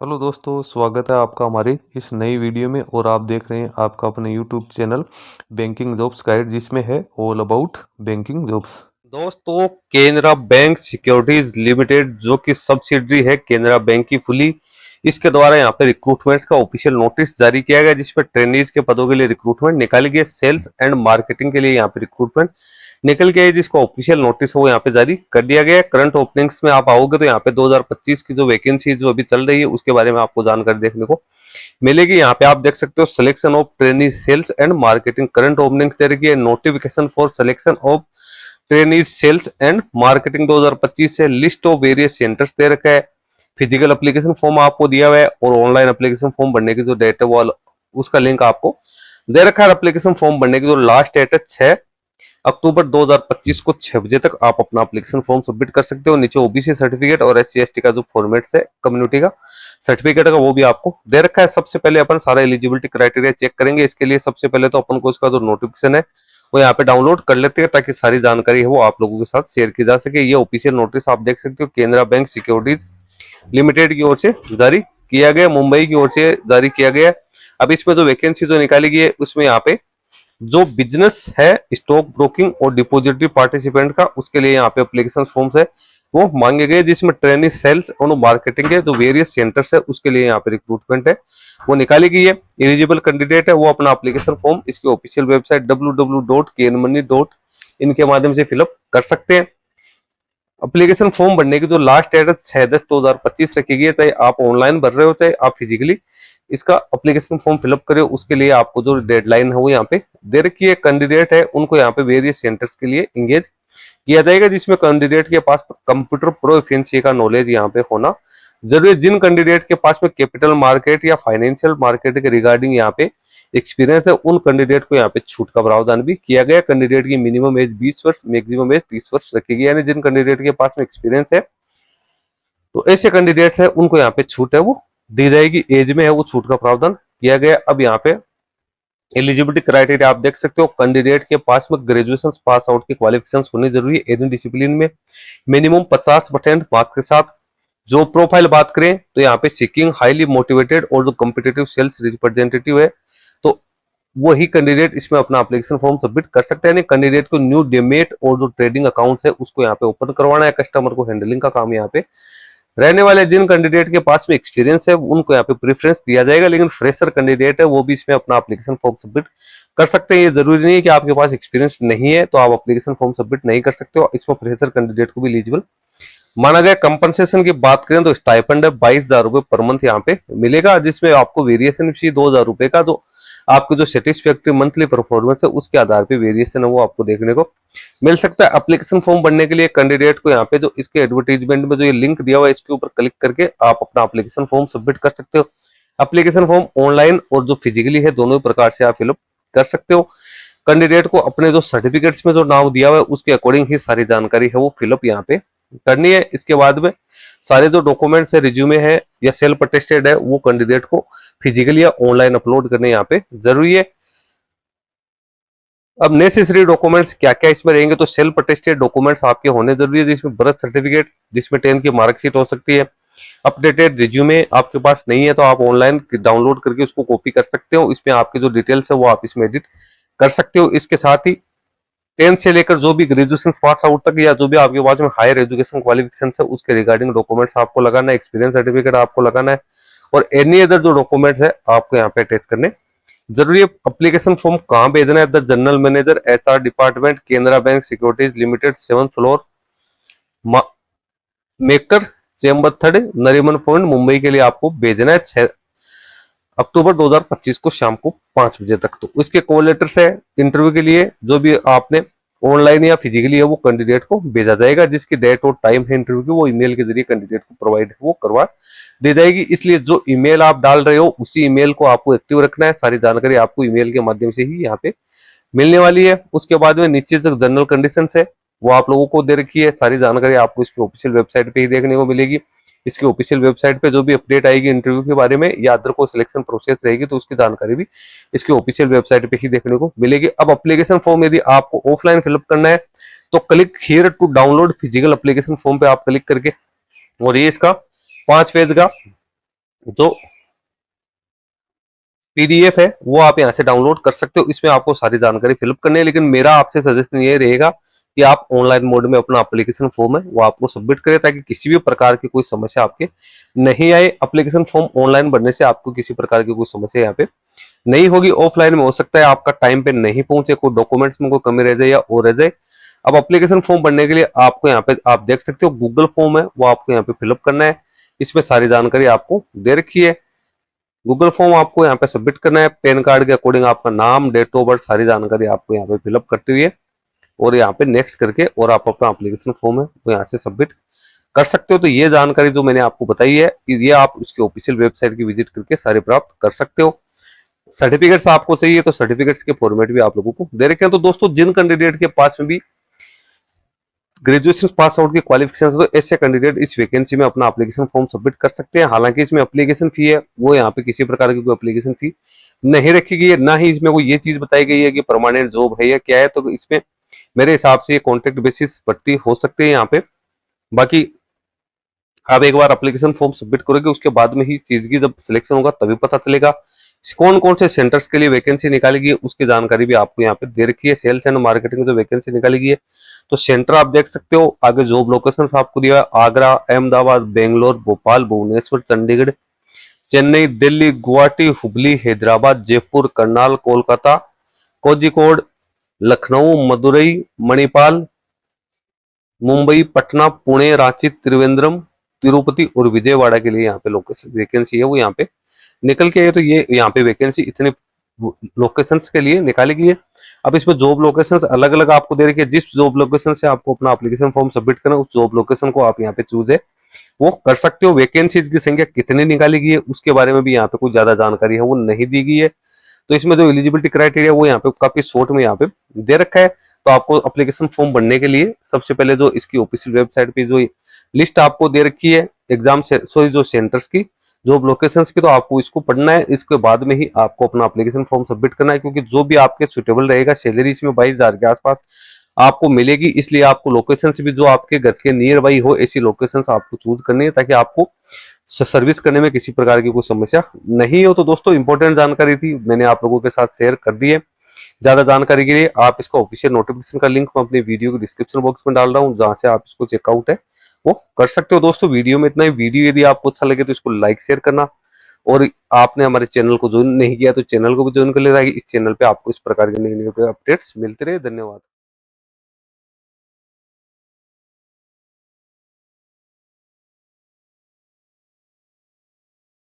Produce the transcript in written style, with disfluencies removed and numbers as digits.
Hello दोस्तों, स्वागत है आपका हमारे इस नई वीडियो में। और आप देख रहे हैं आपका अपने YouTube channel banking jobs guide, जिसमें है ऑल अबाउट बैंकिंग जॉब्स। दोस्तों, केनरा बैंक सिक्योरिटीज लिमिटेड जो कि सब्सिडरी है केनरा बैंक की फुली, इसके द्वारा यहाँ पे रिक्रूटमेंट का ऑफिशियल नोटिस जारी किया गया, जिसमें ट्रेनीज के पदों के लिए रिक्रूटमेंट निकाली गई। सेल्स एंड मार्केटिंग के लिए यहाँ पे रिक्रूटमेंट निकल गया है, जिसका ऑफिशियल नोटिस वो यहाँ पे जारी कर दिया गया है। करंट ओपनिंग्स में आप आओगे तो यहाँ पे 2025 की जो वैकेंसी जो अभी चल रही है उसके बारे में आपको जानकारी देखने को मिलेगी। यहाँ पे आप देख सकते हो selection of trainee sales and marketing, current openings दे रखी है। Notification for selection of trainee sales and marketing 2025 से लिस्ट ऑफ वेरियस सेंटर्स दे रखा है। फिजिकल एप्लीकेशन फॉर्म आपको दिया हुआ है और ऑनलाइन एप्लीकेशन फॉर्म भरने की जो डेट है वो उसका लिंक आपको दे रखा है। एप्लीकेशन फॉर्म भरने की जो लास्ट डेट है 6 अक्टूबर 2025 को 6 बजे तक आप अपना एप्लीकेशन फॉर्म सबमिट कर सकते हो। नीचे ओबीसी सर्टिफिकेट और एससी एसटी का जो फॉर्मेट है कम्युनिटी का सर्टिफिकेट का वो भी आपको दे रखा है। सबसे पहले अपन सारा एलिजिबिलिटी क्राइटेरिया चेक करेंगे। इसके लिए सबसे पहले तो अपन को इसका जो नोटिफिकेशन है वो यहाँ पे डाउनलोड कर लेते हैं, ताकि सारी जानकारी है वो आप लोगों के साथ शेयर की जा सके। ये ऑफिशियल नोटिस आप देख सकते हो केनरा बैंक सिक्योरिटीज लिमिटेड की ओर से जारी किया गया, मुंबई की ओर से जारी किया गया। अब इसमें जो वैकेंसी जो निकाली गई है उसमें यहाँ पे जो बिजनेस है स्टॉक ब्रोकिंग और डिपॉजिटरी पार्टिसिपेंट का, उसके लिए यहाँ पे एप्लीकेशन फॉर्म्स है वो मांगे गए, जिसमें ट्रेनिंग सेल्स और मार्केटिंग के जो वेरियस सेंटर्स है उसके लिए यहाँ पे रिक्रूटमेंट है वो निकाली गई है। एलिजिबल कैंडिडेट है वो अपना एप्लीकेशन फॉर्म इसकी ऑफिशियल वेबसाइट www.knmoney.in के माध्यम से फिलअप कर सकते हैं। एप्लीकेशन फॉर्म भरने की जो लास्ट डेट है 6/10/2025 रखी गई है। चाहे आप ऑनलाइन भर रहे हो चाहे आप फिजिकली इसका एप्लीकेशन फॉर्म फिलअप करे, उसके लिए आपको जो डेडलाइन है वो यहाँ पे दे रखी है। कैंडिडेट है उनको यहाँ पे वेरियस सेंटर्स के लिए इंगेज किया जाएगा, जिसमें कैंडिडेट के पास कंप्यूटर प्रोफिशिएंसी का नॉलेज यहाँ पे होना जरूरी है। जिन कैंडिडेट के पास में कैपिटल मार्केट या फाइनेंशियल मार्केट के रिगार्डिंग यहाँ पे एक्सपीरियंस है उन कैंडिडेट को यहाँ पे छूट का प्रावधान भी किया गया। कैंडिडेट की मिनिमम एज 20 वर्ष, मैक्सिमम एज 30 वर्ष रखी गई, यानी जिन कैंडिडेट के पास में एक्सपीरियंस है तो ऐसे कैंडिडेट्स है उनको यहाँ पे छूट है वो दी जाएगी। एज में है वो छूट का प्रावधान किया गया। अब यहाँ पे एलिजिबिलिटी क्राइटेरिया आप देख सकते हो। कैंडिडेट के पास में ग्रेजुएशन पास आउट की क्वालिफिकेशन होनी जरूरी है एनी डिसिप्लिन में, मिनिमम 50% मार्क्स के साथ। जो प्रोफाइल बात करें तो यहाँ पे सीकिंग हाईली मोटिवेटेड और जो कॉम्पिटेटिव सेल्स रिप्रेजेंटेटिव है तो वही कैंडिडेट इसमें अपना एप्लीकेशन फॉर्म सबमिट कर सकते हैं। कैंडिडेट को न्यू डीमेट और जो ट्रेडिंग अकाउंट्स है उसको यहाँ पे ओपन करवाना है। कस्टमर को हैंडलिंग का काम यहाँ पे रहने वाले। जिन कैंडिडेट के पास में एक्सपीरियंस है उनको यहाँ पे प्रेफरेंस दिया जाएगा, लेकिन फ्रेशर कैंडिडेट है वो भी इसमें अपना एप्लीकेशन फॉर्म सबमिट कर सकते हैं। ये जरूरी नहीं है कि आपके पास एक्सपीरियंस नहीं है तो आप एप्लीकेशन फॉर्म सबमिट नहीं कर सकते हो। इसमें फ्रेशर कैंडिडेट को भी एलिजिबल माना गया। कंपनसेशन की बात करें तो स्टाइपेंड है 22,000 रुपए पर मंथ यहाँ पे मिलेगा, जिसमें आपको वेरिएशन भी 2,000 रुपए का जो आपको जो सेटिस्फैक्ट्री मंथली परफॉर्मेंस है उसके आधार पे वेरिएशन है वो आपको देखने को मिल सकता है। एप्लीकेशन फॉर्म भरने के लिए कैंडिडेट को यहाँ पे जो इसके एडवर्टीजमेंट में जो ये लिंक दिया हुआ है इसके ऊपर क्लिक करके आप अपना एप्लीकेशन फॉर्म सबमिट कर सकते हो। एप्लीकेशन फॉर्म ऑनलाइन और जो फिजिकली है दोनों प्रकार से आप फिलअप कर सकते हो। कैंडिडेट को अपने जो सर्टिफिकेट्स में जो नाम दिया हुआ है उसके अकॉर्डिंग ही सारी जानकारी है वो फिलअप यहाँ पे करनी है। इसके बाद में सारे जो डॉक्यूमेंट्स है, रिज्यूमे है या सेल्फ अटेस्टेड है, वो कैंडिडेट को फिजिकली या ऑनलाइन अपलोड करने यहाँ पे जरूरी है। अब नेसेसरी डॉक्यूमेंट्स क्या क्या इसमें रहेंगे तो सेल्फ अटेस्टेड डॉक्यूमेंट्स आपके होने जरूरी है, जिसमें बर्थ सर्टिफिकेट, जिसमें 10 की मार्कशीट हो सकती है। अपडेटेड रिज्यूमे आपके पास नहीं है तो आप ऑनलाइन डाउनलोड करके उसको कॉपी कर सकते हो। इसमें आपकी जो डिटेल्स है वो आप इसमें एडिट कर सकते हो। इसके साथ ही 10th से लेकर जो भी ग्रेजुएशन पास आउट तक या जो भी आपके पास में हायर एजुकेशन क्वालिफिकेशन है उसके रिगार्डिंग डॉक्यूमेंट्स आपको लगाना है। एक्सपीरियंस सर्टिफिकेट आपको लगाना है और एनी अदर जो डॉक्यूमेंट्स है आपको यहाँ पे अटैच करने जरूरी है। एप्लीकेशन फॉर्म कहाँ भेजना है? The general manager HR department, Canara bank securities limited, 7th floor, maker chamber 3rd, Nariman point, Mumbai के लिए आपको भेजना है 6 अक्टूबर 2025 को शाम को 5 बजे तक। तो इसके कॉल लेटर्स है इंटरव्यू के लिए जो भी आपने ऑनलाइन या फिजिकली है वो कैंडिडेट को भेजा जाएगा, जिसकी डेट और टाइम है इंटरव्यू की वो ईमेल के जरिए कैंडिडेट को प्रोवाइड वो करवा दी जाएगी। इसलिए जो ईमेल आप डाल रहे हो उसी ईमेल को आपको एक्टिव रखना है। सारी जानकारी आपको ईमेल के माध्यम से ही यहाँ पे मिलने वाली है। उसके बाद में नीचे जो जनरल कंडीशन है वो आप लोगों को दे रखी है। सारी जानकारी आपको इसकी ऑफिशियल वेबसाइट पे ही देखने को मिलेगी। इसकी ऑफिशियल वेबसाइट पे जो भी अपडेट आएगी इंटरव्यू के बारे में या अदर को सिलेक्शन प्रोसेस रहेगी तो उसकी जानकारी भी इसकी ऑफिशियल वेबसाइट पे ही देखने को मिलेगी। अब एप्लीकेशन फॉर्म यदि आपको ऑफलाइन फिलअप करना है तो click here to download physical application form पे आप क्लिक करके, और ये इसका 5 पेज का जो पीडीएफ है वो आप यहाँ से डाउनलोड कर सकते हो। इसमें आपको सारी जानकारी फिलअप करनी है, लेकिन मेरा आपसे सजेशन ये रहेगा कि आप ऑनलाइन मोड में अपना एप्लीकेशन फॉर्म है वो आपको सबमिट करें, ताकि किसी भी प्रकार की कोई समस्या आपके नहीं आए। एप्लीकेशन फॉर्म ऑनलाइन भरने से आपको किसी प्रकार की कोई समस्या यहाँ पे नहीं होगी। ऑफलाइन में हो सकता है आपका टाइम पे नहीं पहुंचे, कोई डॉक्यूमेंट्स में कोई कमी रह जाए या और रह जाए। अब एप्लीकेशन फॉर्म भरने के लिए आपको यहाँ पे आप देख सकते हो गूगल फॉर्म है वो आपको यहाँ पे फिलअप करना है। इसमें सारी जानकारी आपको दे रखी है। गूगल फॉर्म आपको यहाँ पे सबमिट करना है। पैन कार्ड के अकॉर्डिंग आपका नाम, डेट ऑफ बर्थ, सारी जानकारी आपको यहाँ पे फिलअप करते हुए और यहाँ पे नेक्स्ट करके और आप अपना एप्लीकेशन फॉर्म है वो यहाँ से सबमिट कर सकते हो। तो ये जानकारी जो मैंने आपको बताई है ये आप उसके ऑफिशियल वेबसाइट की विजिट करके सारे प्राप्त कर सकते हो। सर्टिफिकेट्स आपको चाहिए तो सर्टिफिकेट्स के फॉर्मेट भी आप लोगों को दे रखे हैं। तो दोस्तों जिन कैंडिडेट के पास में भी ग्रेजुएशन पास आउट की क्वालिफिकेशन, तो ऐसे कैंडिडेट इस वैकेंसी में अपना एप्लीकेशन फॉर्म सबमिट कर सकते हैं। हालांकि इसमें एप्लीकेशन फी है वो यहाँ पे किसी प्रकार की कोई एप्लीकेशन फी नहीं रखी गई है, ना ही इसमें कोई ये चीज बताई गई है कि परमानेंट जॉब है या क्या है। तो इसमें मेरे हिसाब से ये कॉन्ट्रैक्ट बेसिस भर्ती हो सकते हैं यहाँ पे। बाकी आप एक बार एप्लीकेशन फॉर्म सबमिट करोगे उसके बाद में ही चीज की जब सिलेक्शन होगा तभी पता चलेगा कौन कौन से सेंटर्स के लिए वैकेंसी निकाली गई है, उसकी जानकारी भी आपको यहाँ पे दे रखी है। सेल्स एंड मार्केटिंग जो वैकेंसी निकाली गई है तो सेंटर आप देख सकते हो। आगे जॉब लोकेशन आपको दिया है आगरा, अहमदाबाद, बेंगलोर, भोपाल, भुवनेश्वर, चंडीगढ़, चेन्नई, दिल्ली, गुवाहाटी, हुबली, हैदराबाद, जयपुर, करनाल, कोलकाता, कोझिकोड, लखनऊ, मदुरई, मणिपाल, मुंबई, पटना, पुणे, रांची, त्रिवेंद्रम, तिरुपति और विजयवाड़ा के लिए यहाँ पे लोकेशन वैकेंसी है वो यहाँ पे निकल के है। तो ये यहाँ पे वैकेंसी इतने लोकेशंस के लिए निकाली गई है। अब इसमें जॉब लोकेशंस अलग अलग आपको दे रखी है। जिस जॉब लोकेशन से आपको अपना एप्लीकेशन फॉर्म सबमिट करना है उस जॉब लोकेशन को आप यहाँ पे चूज है वो कर सकते हो। वैकेंसीज की संख्या कितनी निकाली गई है उसके बारे में भी यहाँ पे कुछ ज्यादा जानकारी है वो नहीं दी गई है। तो इसमें जो एलिजिबिलिटी क्राइटेरिया वो यहाँ पे काफी शॉर्ट में यहाँ पे दे रखा है। तो आपको एप्लीकेशन फॉर्म भरने के लिए सबसे पहले जो इसकी ऑफिशियल वेबसाइट पे जो लिस्ट आपको दे रखी है एग्जाम से सॉरी जो सेंटर्स की, जॉब लोकेशंस की, तो आपको इसको पढ़ना है। इसके बाद में ही आपको अपना एप्लीकेशन फॉर्म सबमिट करना है, क्योंकि जो भी आपके सुटेबल रहेगा सैलरी इसमें 22,000 के आसपास आपको मिलेगी। इसलिए आपको लोकेशन भी जो आपके घर के नियर बाई हो ऐसी लोकेशन आपको चूज करनी है ताकि आपको सर्विस करने में किसी प्रकार की कोई समस्या नहीं हो। तो दोस्तों इंपॉर्टेंट जानकारी थी मैंने आप लोगों के साथ शेयर कर दी है। ज्यादा जानकारी के लिए आप इसका ऑफिशियल नोटिफिकेशन का लिंक मैं अपने वीडियो के डिस्क्रिप्शन बॉक्स में डाल रहा हूँ जहां से आप इसको चेकआउट है वो कर सकते हो। दोस्तों वीडियो में इतना ही। वीडियो यदि आपको अच्छा लगे तो इसको लाइक शेयर करना, और आपने हमारे चैनल को ज्वाइन नहीं किया तो चैनल को भी ज्वाइन कर ले ताकि इस चैनल पे आपको इस प्रकार के नए नए अपडेट्स मिलते रहे। धन्यवाद।